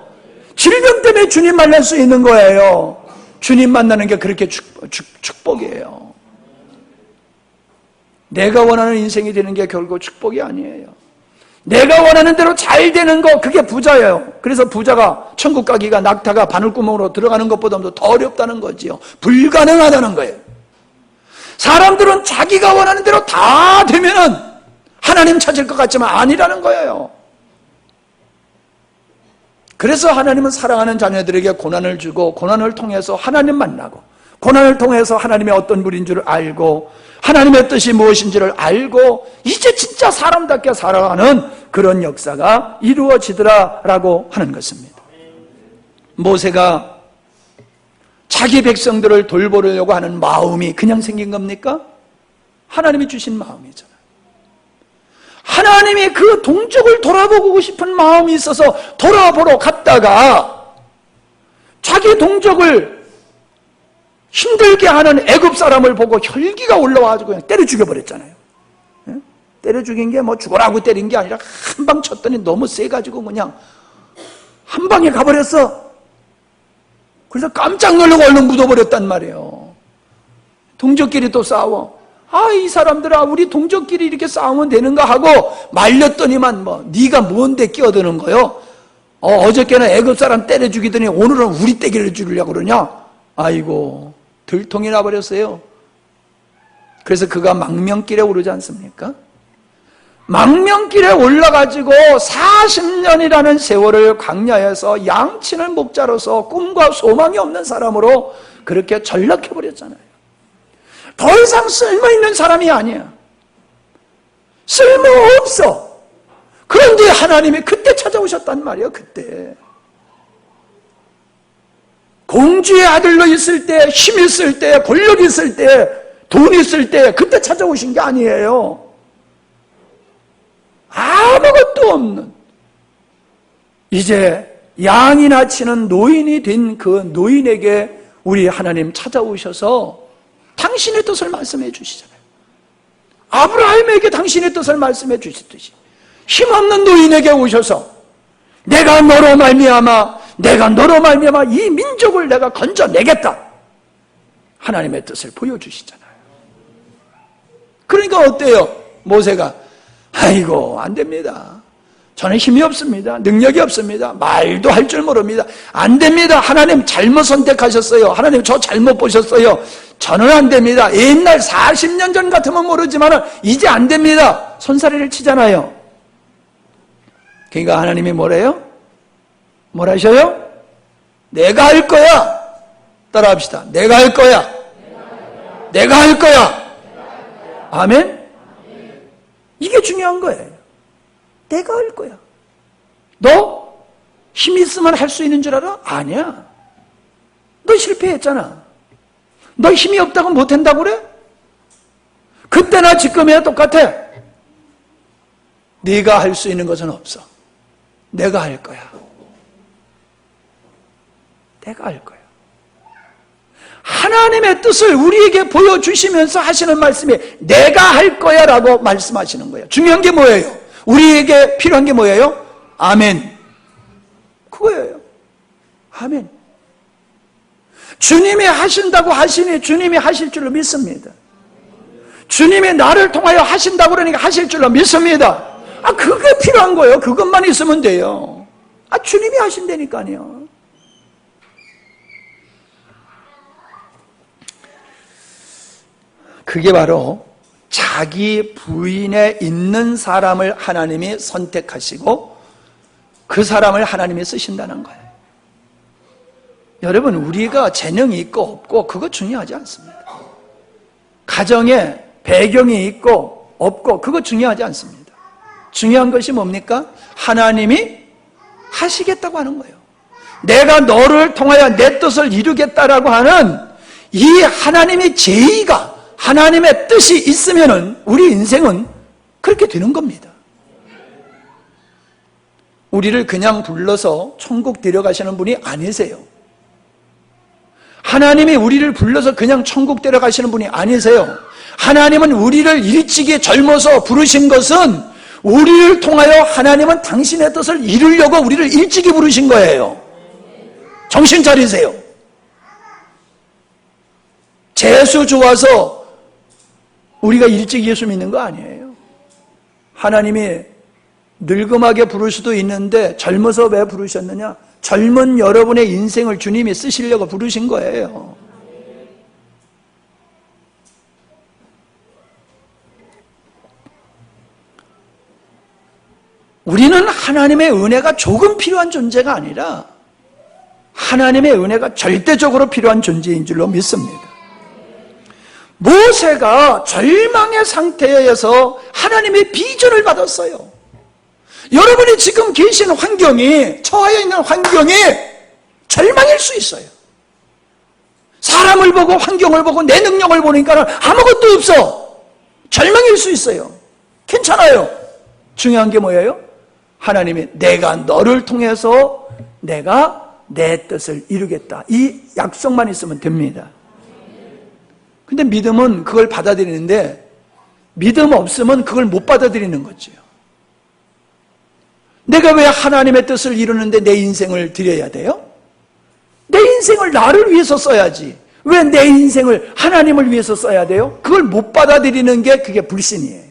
질병 때문에 주님 만날 수 있는 거예요. 주님 만나는 게 그렇게 축복이에요. 내가 원하는 인생이 되는 게 결국 축복이 아니에요. 내가 원하는 대로 잘 되는 거, 그게 부자예요. 그래서 부자가 천국 가기가 낙타가 바늘구멍으로 들어가는 것보다도 더 어렵다는 거지요. 불가능하다는 거예요. 사람들은 자기가 원하는 대로 다 되면은 하나님 찾을 것 같지만 아니라는 거예요. 그래서 하나님은 사랑하는 자녀들에게 고난을 주고, 고난을 통해서 하나님 만나고, 고난을 통해서 하나님의 어떤 분인 줄 알고, 하나님의 뜻이 무엇인지를 알고, 이제 진짜 사람답게 살아가는 그런 역사가 이루어지더라라고 하는 것입니다. 모세가 자기 백성들을 돌보려고 하는 마음이 그냥 생긴 겁니까? 하나님이 주신 마음이잖아요. 하나님이 그 동족을 돌아보고 싶은 마음이 있어서 돌아보러 갔다가 자기 동족을 힘들게 하는 애굽 사람을 보고 혈기가 올라와가지고 그냥 때려 죽여버렸잖아요. 때려 죽인 게 뭐 죽어라고 때린 게 아니라 한 방 쳤더니 너무 세가지고 그냥 한 방에 가버렸어. 그래서 깜짝 놀라고 얼른 묻어버렸단 말이에요. 동족끼리 또 싸워. 이 사람들아, 우리 동족끼리 이렇게 싸우면 되는가 하고 말렸더니만 네가 뭔데 끼어드는 거요? 어저께는 애굽 사람 때려 죽이더니 오늘은 우리 때려 죽이려고 그러냐? 아이고, 들통이 나버렸어요. 그래서 그가 망명길에 오르지 않습니까? 망명길에 올라가지고 40년이라는 세월을 광야에서 양치는 목자로서 꿈과 소망이 없는 사람으로 그렇게 전락해버렸잖아요. 더 이상 쓸모있는 사람이 아니야. 쓸모없어. 그런데 하나님이 그때 찾아오셨단 말이에요. 그때 공주의 아들로 있을 때, 힘 있을 때, 권력 있을 때, 돈 있을 때 그때 찾아오신 게 아니에요. 아무것도 없는, 이제 양이나 치는 노인이 된 그 노인에게 우리 하나님 찾아오셔서 당신의 뜻을 말씀해 주시잖아요. 아브라함에게 당신의 뜻을 말씀해 주시듯이 힘없는 노인에게 오셔서 내가 너로 말미암아 이 민족을 내가 건져내겠다, 하나님의 뜻을 보여주시잖아요. 그러니까 어때요? 모세가 아이고 안 됩니다. 저는 힘이 없습니다. 능력이 없습니다. 말도 할 줄 모릅니다. 안 됩니다. 하나님 잘못 선택하셨어요. 하나님 저 잘못 보셨어요. 저는 안 됩니다. 옛날 40년 전 같으면 모르지만 이제 안 됩니다. 손사래를 치잖아요. 그러니까 하나님이 뭐래요? 뭐라셔요? 내가 할 거야. 따라합시다. 내가 할 거야. 내가 할 거야. 아멘? 이게 중요한 거예요. 내가 할 거야. 너 힘 있으면 할 수 있는 줄 알아? 아니야. 너 실패했잖아. 너 힘이 없다고 못한다고 그래? 그때나 지금이나 똑같아. 네가 할 수 있는 것은 없어. 내가 할 거야. 내가 할 거야. 하나님의 뜻을 우리에게 보여주시면서 하시는 말씀이 내가 할 거야 라고 말씀하시는 거예요. 중요한 게 뭐예요? 우리에게 필요한 게 뭐예요? 아멘. 그거예요. 아멘. 주님이 하신다고 하시니 주님이 하실 줄로 믿습니다. 주님이 나를 통하여 하신다고 그러니까 하실 줄로 믿습니다. 그게 필요한 거예요. 그것만 있으면 돼요. 주님이 하신다니까요. 그게 바로 자기 부인에 있는 사람을 하나님이 선택하시고 그 사람을 하나님이 쓰신다는 거예요. 여러분, 우리가 재능이 있고 없고 그거 중요하지 않습니다. 가정에 배경이 있고 없고 그거 중요하지 않습니다. 중요한 것이 뭡니까? 하나님이 하시겠다고 하는 거예요. 내가 너를 통하여 내 뜻을 이루겠다라고 하는 이 하나님의 제의가, 하나님의 뜻이 있으면은 우리 인생은 그렇게 되는 겁니다. 우리를 그냥 불러서 천국 데려가시는 분이 아니세요. 하나님이 우리를 불러서 그냥 천국 데려가시는 분이 아니세요. 하나님은 우리를 일찍이 젊어서 부르신 것은 우리를 통하여 하나님은 당신의 뜻을 이루려고 우리를 일찍이 부르신 거예요. 정신 차리세요. 재수 좋아서 우리가 일찍 예수 믿는 거 아니에요. 하나님이 늙음하게 부를 수도 있는데 젊어서 왜 부르셨느냐? 젊은 여러분의 인생을 주님이 쓰시려고 부르신 거예요. 우리는 하나님의 은혜가 조금 필요한 존재가 아니라 하나님의 은혜가 절대적으로 필요한 존재인 줄로 믿습니다. 모세가 절망의 상태에서 하나님의 비전을 받았어요. 여러분이 지금 계신 환경이, 처해 있는 환경이 절망일 수 있어요. 사람을 보고 환경을 보고 내 능력을 보니까 아무것도 없어. 절망일 수 있어요. 괜찮아요. 중요한 게 뭐예요? 하나님이 내가 너를 통해서 내가 내 뜻을 이루겠다. 이 약속만 있으면 됩니다. 근데 믿음은 그걸 받아들이는데 믿음 없으면 그걸 못 받아들이는 거죠. 내가 왜 하나님의 뜻을 이루는데 내 인생을 드려야 돼요? 내 인생을 나를 위해서 써야지. 왜 내 인생을 하나님을 위해서 써야 돼요? 그걸 못 받아들이는 게 그게 불신이에요.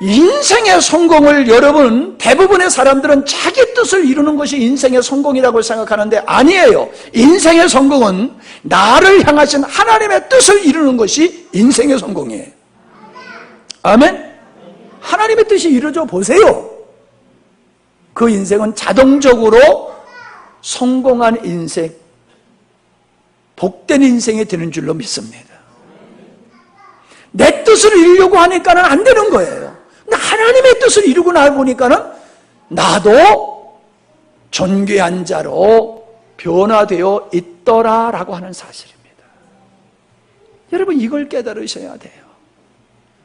인생의 성공을 여러분, 대부분의 사람들은 자기 뜻을 이루는 것이 인생의 성공이라고 생각하는데 아니에요. 인생의 성공은 나를 향하신 하나님의 뜻을 이루는 것이 인생의 성공이에요. 아멘? 하나님의 뜻이 이루어져 보세요. 그 인생은 자동적으로 성공한 인생, 복된 인생이 되는 줄로 믿습니다. 내 뜻을 이루려고 하니까는 안 되는 거예요. 근데 하나님의 뜻을 이루고 나보니까는 나도 존귀한 자로 변화되어 있더라라고 하는 사실입니다. 여러분, 이걸 깨달으셔야 돼요.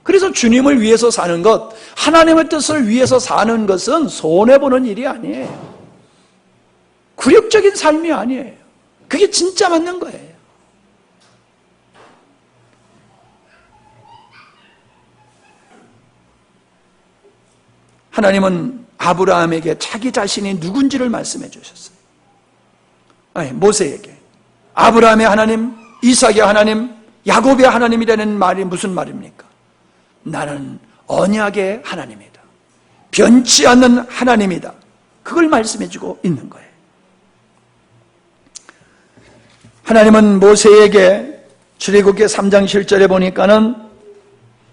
그래서 주님을 위해서 사는 것, 하나님의 뜻을 위해서 사는 것은 손해보는 일이 아니에요. 굴욕적인 삶이 아니에요. 그게 진짜 맞는 거예요. 하나님은 아브라함에게 자기 자신이 누군지를 말씀해 주셨어요. 아니, 모세에게 아브라함의 하나님, 이삭의 하나님, 야곱의 하나님이라는 말이 무슨 말입니까? 나는 언약의 하나님이다. 변치 않는 하나님이다. 그걸 말씀해 주고 있는 거예요. 하나님은 모세에게 출애굽기 3장 7절에 보니까는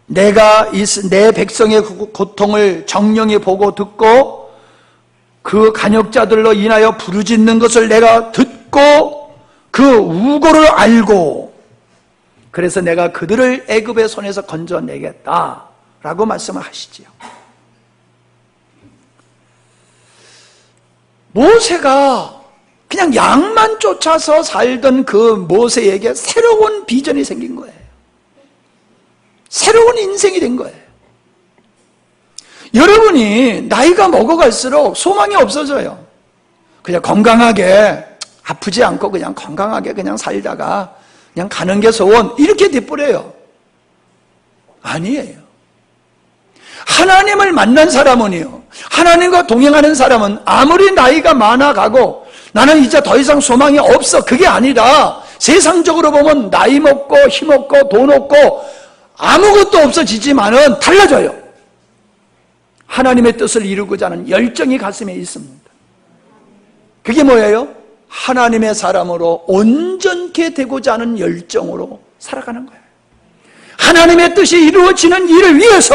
내가 내 백성의 고통을 정령히 보고 듣고 그 간역자들로 인하여 부르짖는 것을 내가 듣고 그 우고를 알고 그래서 내가 그들을 애굽의 손에서 건져내겠다라고 말씀을 하시지요. 모세가 그냥 양만 쫓아서 살던 그 모세에게 새로운 비전이 생긴 거예요. 새로운 인생이 된 거예요. 여러분이 나이가 먹어갈수록 소망이 없어져요. 그냥 건강하게, 아프지 않고 그냥 건강하게 그냥 살다가 그냥 가는 게 소원, 이렇게 돼버려요. 아니에요. 하나님을 만난 사람은요, 하나님과 동행하는 사람은 아무리 나이가 많아가고 나는 이제 더 이상 소망이 없어, 그게 아니라 세상적으로 보면 나이 먹고 힘 없고 돈 없고 아무것도 없어지지만은 달라져요. 하나님의 뜻을 이루고자 하는 열정이 가슴에 있습니다. 그게 뭐예요? 하나님의 사람으로 온전케 되고자 하는 열정으로 살아가는 거예요. 하나님의 뜻이 이루어지는 일을 위해서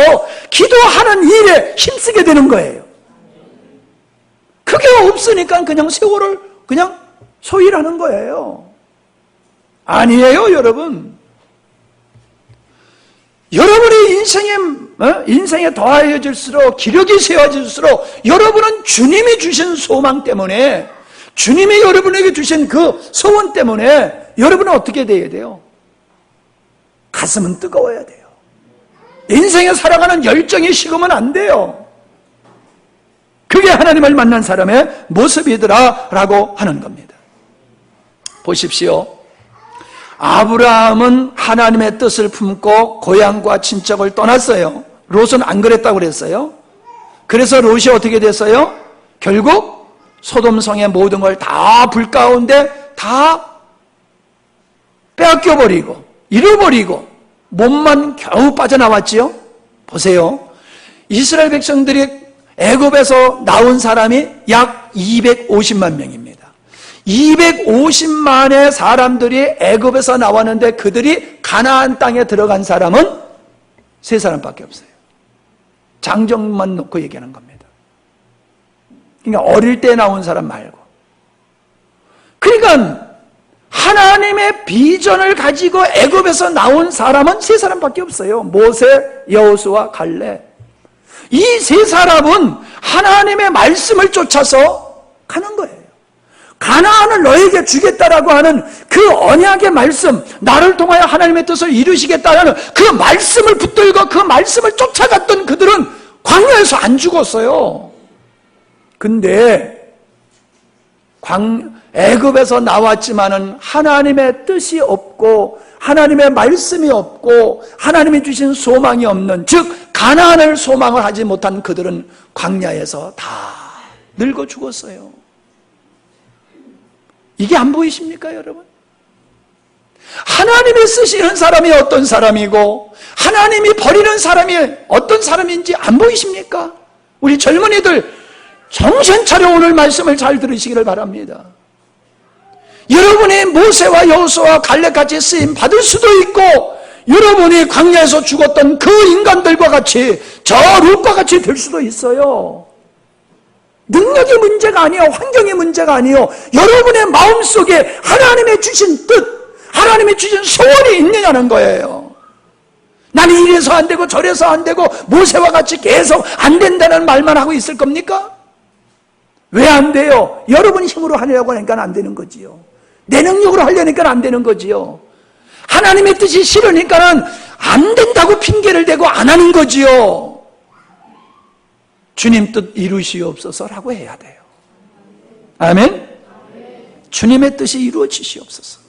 기도하는 일에 힘쓰게 되는 거예요. 그게 없으니까 그냥 세월을 그냥 소일하는 거예요. 아니에요, 여러분. 여러분이 인생에 더하여질수록, 기력이 세워질수록 여러분은 주님이 주신 소망 때문에, 주님이 여러분에게 주신 그 소원 때문에 여러분은 어떻게 돼야 돼요? 가슴은 뜨거워야 돼요. 인생에 살아가는 열정이 식으면 안 돼요. 그게 하나님을 만난 사람의 모습이더라 라고 하는 겁니다. 보십시오. 아브라함은 하나님의 뜻을 품고 고향과 친척을 떠났어요. 롯은 안 그랬다고 그랬어요. 그래서 롯이 어떻게 됐어요? 결국 소돔성의 모든 걸 다 불 가운데 다 빼앗겨버리고 잃어버리고 몸만 겨우 빠져나왔지요. 보세요. 이스라엘 백성들이 애굽에서 나온 사람이 약 250만 명입니다. 250만의 사람들이 애굽에서 나왔는데 그들이 가나안 땅에 들어간 사람은 3사람밖에 없어요. 장정만 놓고 얘기하는 겁니다. 그러니까 어릴 때 나온 사람 말고. 그러니까 하나님의 비전을 가지고 애굽에서 나온 사람은 3사람밖에 없어요. 모세, 여호수아, 갈렙. 이 3사람은 하나님의 말씀을 쫓아서 가는 거예요. 가나안을 너에게 주겠다라고 하는 그 언약의 말씀, 나를 통하여 하나님의 뜻을 이루시겠다라는 그 말씀을 붙들고 그 말씀을 쫓아갔던 그들은 광야에서 안 죽었어요. 근데 애굽에서 나왔지만은 하나님의 뜻이 없고 하나님의 말씀이 없고 하나님이 주신 소망이 없는, 즉 가나안을 소망을 하지 못한 그들은 광야에서 다 늙어 죽었어요. 이게 안 보이십니까, 여러분? 하나님이 쓰시는 사람이 어떤 사람이고 하나님이 버리는 사람이 어떤 사람인지 안 보이십니까? 우리 젊은이들 정신 차려 오늘 말씀을 잘 들으시기를 바랍니다. 여러분이 모세와 여호수아와 갈렙같이 쓰임 받을 수도 있고 여러분이 광야에서 죽었던 그 인간들과 같이, 저 룻과 같이 될 수도 있어요. 능력이 문제가 아니에요. 환경이 문제가 아니에요. 여러분의 마음속에 하나님의 주신 뜻, 하나님의 주신 소원이 있느냐는 거예요. 나는 이래서 안 되고 저래서 안 되고 모세와 같이 계속 안 된다는 말만 하고 있을 겁니까? 왜 안 돼요? 여러분 힘으로 하려고 하니까 안 되는 거지요. 내 능력으로 하려니까 안 되는 거지요. 하나님의 뜻이 싫으니까는 안 된다고 핑계를 대고 안 하는 거지요. 주님 뜻 이루시옵소서라고 해야 돼요. 아멘? 주님의 뜻이 이루어지시옵소서.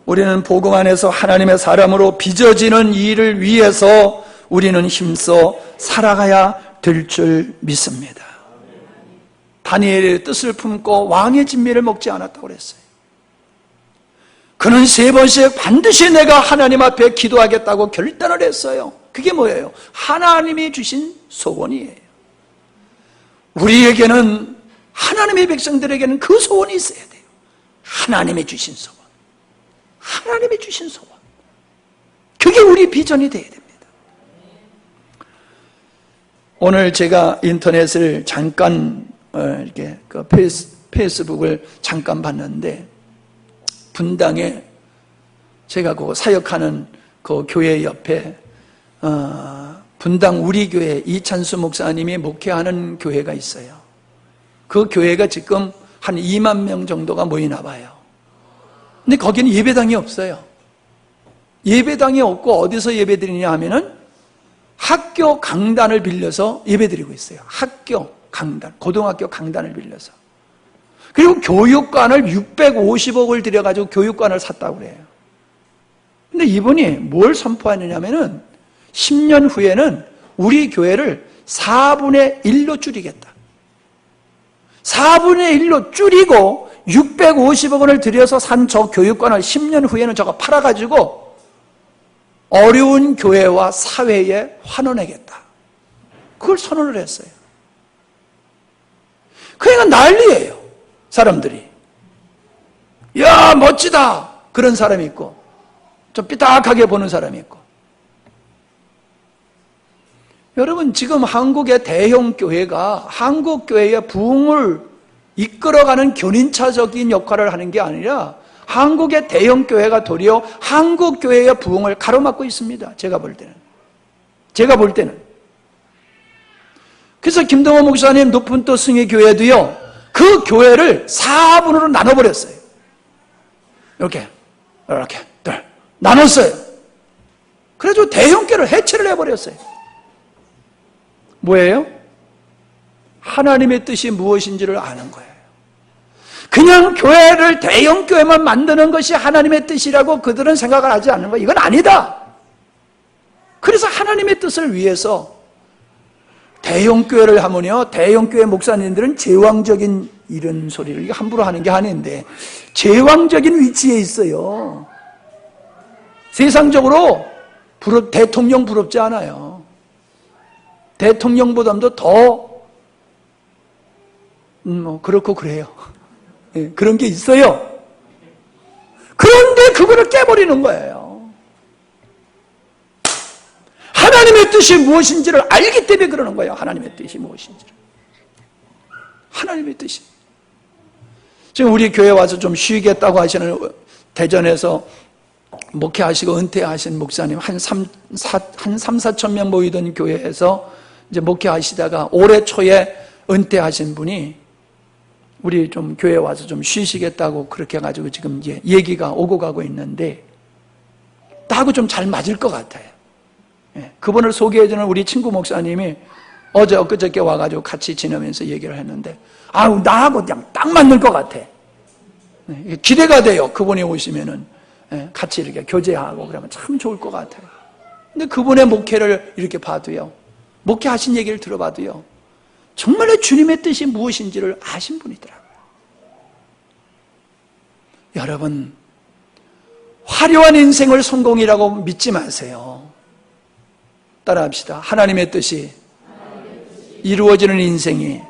우리는 복음 안에서 하나님의 사람으로 빚어지는 일을 위해서 우리는 힘써 살아가야 될 줄 믿습니다. 다니엘의 뜻을 품고 왕의 진미를 먹지 않았다고 그랬어요. 그는 3번씩 반드시 내가 하나님 앞에 기도하겠다고 결단을 했어요. 그게 뭐예요? 하나님이 주신 소원이에요. 우리에게는, 하나님의 백성들에게는 그 소원이 있어야 돼요. 하나님이 주신 소원. 하나님이 주신 소원. 그게 우리 비전이 돼야 됩니다. 오늘 제가 인터넷을 잠깐 이렇게 그 페이스북을 잠깐 봤는데, 분당에 제가 그 사역하는 그 교회 옆에 분당 우리 교회 이찬수 목사님이 목회하는 교회가 있어요. 그 교회가 지금 한 2만 명 정도가 모이나 봐요. 근데 거기는 예배당이 없어요. 예배당이 없고 어디서 예배드리냐 하면은 학교 강단을 빌려서 예배드리고 있어요. 학교 강단, 고등학교 강단을 빌려서. 그리고 교육관을 650억을 들여가지고 교육관을 샀다고 그래요. 근데 이분이 뭘 선포하느냐면은 10년 후에는 우리 교회를 4분의 1로 줄이겠다. 4분의 1로 줄이고 650억 원을 들여서 산 저 교육관을 10년 후에는 저거 팔아가지고 어려운 교회와 사회에 환원하겠다. 그걸 선언을 했어요. 그러니까 난리예요. 사람들이. 야, 멋지다. 그런 사람이 있고, 좀 삐딱하게 보는 사람이 있고. 여러분, 지금 한국의 대형 교회가 한국 교회의 부흥을 이끌어가는 견인차적인 역할을 하는 게 아니라 한국의 대형 교회가 도리어 한국 교회의 부흥을 가로막고 있습니다. 제가 볼 때는. 그래서 김동호 목사님 높은 또 승의 교회도요, 그 교회를 4분으로 나눠버렸어요. 이렇게 나눴어요. 그래서 대형교회를 해체를 해버렸어요. 뭐예요? 하나님의 뜻이 무엇인지를 아는 거예요. 그냥 교회를 대형교회만 만드는 것이 하나님의 뜻이라고 그들은 생각을 하지 않는 거예요. 이건 아니다. 그래서 하나님의 뜻을 위해서 대형교회를 하면요, 대형교회 목사님들은 제왕적인 이런 소리를 함부로 하는 게 아닌데 제왕적인 위치에 있어요. 세상적으로 대통령 부럽지 않아요. 대통령보다도 더 그렇고 그래요. 네, 그런 게 있어요. 그런데 그거를 깨버리는 거예요. 하나님의 뜻이 무엇인지를 알기 때문에 그러는 거예요. 하나님의 뜻이 무엇인지를. 하나님의 뜻이. 지금 우리 교회 와서 좀 쉬겠다고 하시는, 대전에서 목회하시고 은퇴하신 목사님 한 3,4천 명 모이던 교회에서 이제 목회하시다가 올해 초에 은퇴하신 분이 우리 좀 교회 와서 좀 쉬시겠다고 그렇게 해가지고 지금 이제 얘기가 오고 가고 있는데 나하고 좀 잘 맞을 것 같아요. 그분을 소개해주는 우리 친구 목사님이 어제 엊그저께 와가지고 같이 지내면서 얘기를 했는데, 나하고 그냥 딱 맞는 것 같아. 기대가 돼요. 그분이 오시면은 같이 이렇게 교제하고 그러면 참 좋을 것 같아요. 근데 그분의 목회를 이렇게 봐도요, 목회하신 얘기를 들어봐도요, 정말로 주님의 뜻이 무엇인지를 아신 분이더라고요. 여러분, 화려한 인생을 성공이라고 믿지 마세요. 따라합시다. 하나님의 뜻이 이루어지는 인생이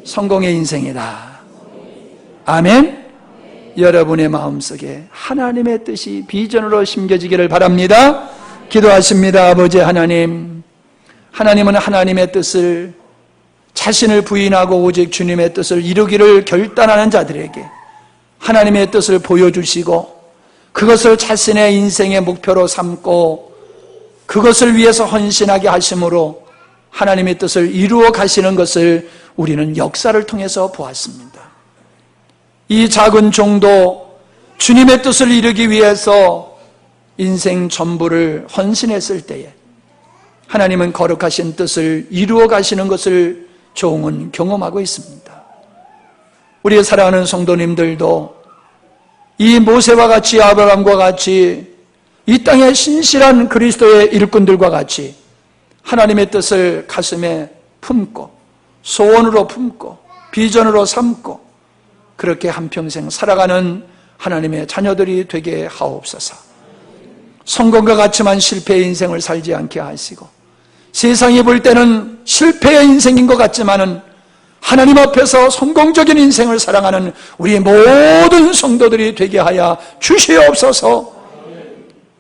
성공의 인생이다. 아멘? 여러분의 마음속에 하나님의 뜻이 비전으로 심겨지기를 바랍니다. 기도하십니다. 아버지 하나님, 하나님은 하나님의 뜻을, 자신을 부인하고 오직 주님의 뜻을 이루기를 결단하는 자들에게 하나님의 뜻을 보여주시고 그것을 자신의 인생의 목표로 삼고 그것을 위해서 헌신하게 하심으로 하나님의 뜻을 이루어 가시는 것을 우리는 역사를 통해서 보았습니다. 이 작은 종도 주님의 뜻을 이루기 위해서 인생 전부를 헌신했을 때에 하나님은 거룩하신 뜻을 이루어 가시는 것을 종은 경험하고 있습니다. 우리 사랑하는 성도님들도 이 모세와 같이, 아브라함과 같이, 이 땅의 신실한 그리스도의 일꾼들과 같이 하나님의 뜻을 가슴에 품고 소원으로 품고 비전으로 삼고 그렇게 한평생 살아가는 하나님의 자녀들이 되게 하옵소서. 성공과 같지만 실패의 인생을 살지 않게 하시고, 세상이 볼 때는 실패의 인생인 것 같지만은 하나님 앞에서 성공적인 인생을 살아가는 우리 모든 성도들이 되게 하여 주시옵소서.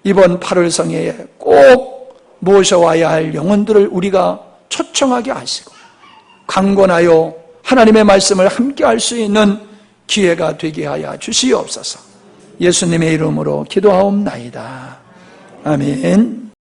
이번 8월 성회에 꼭 모셔와야 할 영혼들을 우리가 초청하게 하시고 강권하여 하나님의 말씀을 함께 할 수 있는 기회가 되게 하여 주시옵소서. 예수님의 이름으로 기도하옵나이다. 아멘.